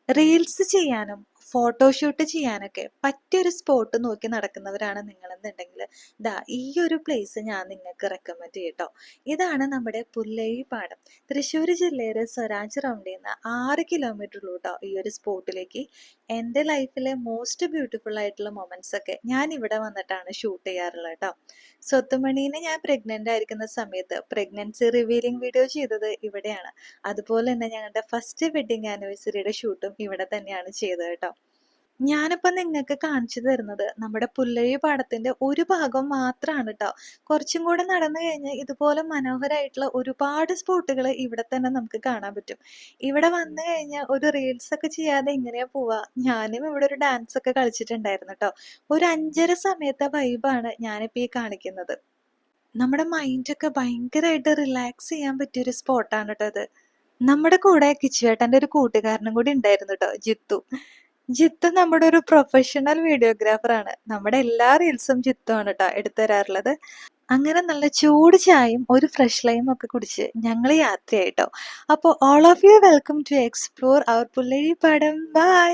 Reels ചെയ്യാനും photoshoot ചെയ്യാനൊക്കെ പറ്റിയൊരു സ്പോട്ട് നോക്കി നടക്കുന്നവരാണ് നിങ്ങളെന്നുണ്ടെങ്കിൽ ദാ ഈ ഒരു പ്ലേസ് ഞാൻ നിങ്ങൾക്ക് റെക്കമെൻഡ് ചെയ്യട്ടോ. ഇതാണ് നമ്മുടെ പുല്ലഴിപ്പാടം. തൃശ്ശൂർ ജില്ലയിലെ സ്വരാജ് റൗണ്ടിൽ നിന്ന് 6 കിലോമീറ്റർ ഉള്ളൂ കേട്ടോ ഈ ഒരു സ്പോട്ടിലേക്ക്. എൻ്റെ ലൈഫിലെ മോസ്റ്റ് ബ്യൂട്ടിഫുൾ ആയിട്ടുള്ള മൊമെന്റ്സ് ഒക്കെ ഞാൻ ഇവിടെ വന്നിട്ടാണ് ഷൂട്ട് ചെയ്യാറുള്ളത് കേട്ടോ. സ്വത്തുമണീനെ ഞാൻ പ്രഗ്നന്റ് ആയിരിക്കുന്ന സമയത്ത് പ്രഗ്നൻസി റിവീലിംഗ് വീഡിയോ ചെയ്തത് ഇവിടെയാണ്. അതുപോലെ തന്നെ ഞങ്ങളുടെ ഫസ്റ്റ് വെഡിങ് ആനിവേഴ്സറിയുടെ ഷൂട്ടും ഇവിടെ തന്നെയാണ് ചെയ്തത് കേട്ടോ. ഞാനിപ്പോ നിങ്ങൾക്ക് കാണിച്ചു തരുന്നത് നമ്മുടെ പുല്ലഴി പാടത്തിന്റെ ഒരു ഭാഗം മാത്രമാണ് കേട്ടോ. കുറച്ചും കൂടെ നടന്നു കഴിഞ്ഞാൽ ഇതുപോലെ മനോഹരമായിട്ടുള്ള ഒരുപാട് സ്പോട്ടുകൾ ഇവിടെ തന്നെ നമുക്ക് കാണാൻ പറ്റും. ഇവിടെ വന്നു കഴിഞ്ഞാൽ ഒരു റീൽസ് ഒക്കെ ചെയ്യാതെ എങ്ങനെയാ പോവാ? ഞാനും ഇവിടെ ഒരു ഡാൻസ് ഒക്കെ കളിച്ചിട്ടുണ്ടായിരുന്നു കേട്ടോ. ഒരു 5:30 സമയത്തെ വൈബാണ് ഞാനിപ്പോ ഈ കാണിക്കുന്നത്. നമ്മുടെ മൈൻഡൊക്കെ ഭയങ്കരമായിട്ട് റിലാക്സ് ചെയ്യാൻ പറ്റിയൊരു സ്പോട്ടാണ് കേട്ടോ ഇത്. നമ്മുടെ കൂടെ കിച്ചുവേട്ടൻ്റെ ഒരു കൂട്ടുകാരനും കൂടി ഉണ്ടായിരുന്നു കേട്ടോ, ജിത്തു. ജിത്തു നമ്മുടെ ഒരു പ്രൊഫഷണൽ വീഡിയോഗ്രാഫറാണ്. നമ്മുടെ എല്ലാ റീൽസും ജിത്തു ആണ് കേട്ടോ എടുത്തു തരാറുള്ളത്. അങ്ങനെ നല്ല ചൂട് ചായയും ഒരു ഫ്രഷ് ലൈമും ഒക്കെ കുടിച്ച് ഞങ്ങൾ യാത്രയായിട്ടോ. അപ്പോൾ all of you welcome to explore our Pullazhi പടം. ബൈ.